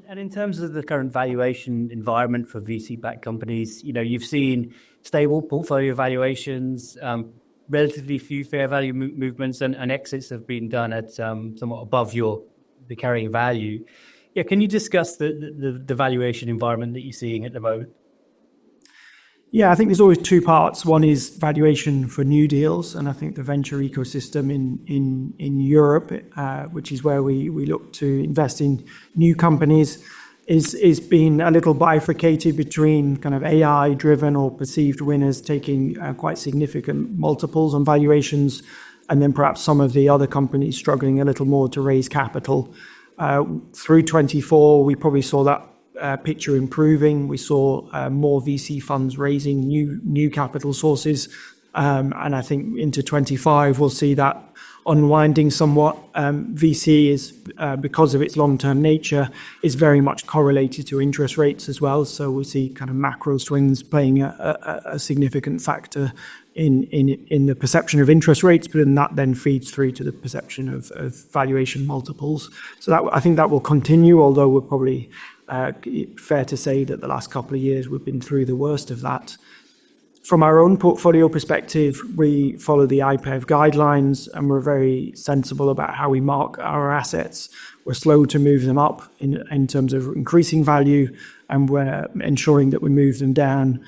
And in terms of the current valuation environment for VC-backed companies, you've seen stable portfolio valuations, relatively few fair value movements, and exits have been done at somewhat above the carrying value. Yeah, can you discuss the valuation environment that you're seeing at the moment? Yeah, I think there's always two parts. One is valuation for new deals, and I think the venture ecosystem in Europe, which is where we look to invest in new companies, is being a little bifurcated between kind of AI-driven or perceived winners taking quite significant multiples on valuations, and then perhaps some of the other companies struggling a little more to raise capital. Through 24, we probably saw that picture improving. We saw more VC funds raising new capital sources, and I think into 25 we'll see that unwinding somewhat. VC is because of its long-term nature is very much correlated to interest rates as well, so we see kind of macro swings playing a significant factor in the perception of interest rates, but then that feeds through to the perception of valuation multiples. So that, I think that will continue, although we're probably fair to say that the last couple of years we've been through the worst of that. From our own portfolio perspective, we follow the IPEV guidelines, and we're very sensible about how we mark our assets. We're slow to move them up in terms of increasing value, and we're ensuring that we move them down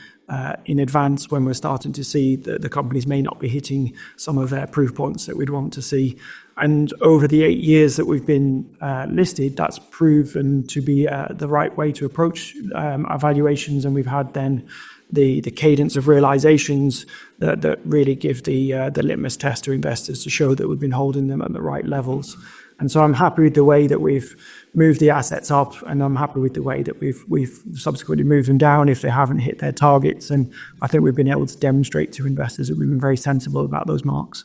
in advance when we're starting to see that the companies may not be hitting some of their proof points that we'd want to see. And over the 8 years that we've been listed, that's proven to be the right way to approach our valuations, and we've had then the cadence of realizations that really give the litmus test to investors to show that we've been holding them at the right levels. And so I'm happy with the way that we've moved the assets up, and I'm happy with the way that we've subsequently moved them down if they haven't hit their targets. And I think we've been able to demonstrate to investors that we've been very sensible about those marks.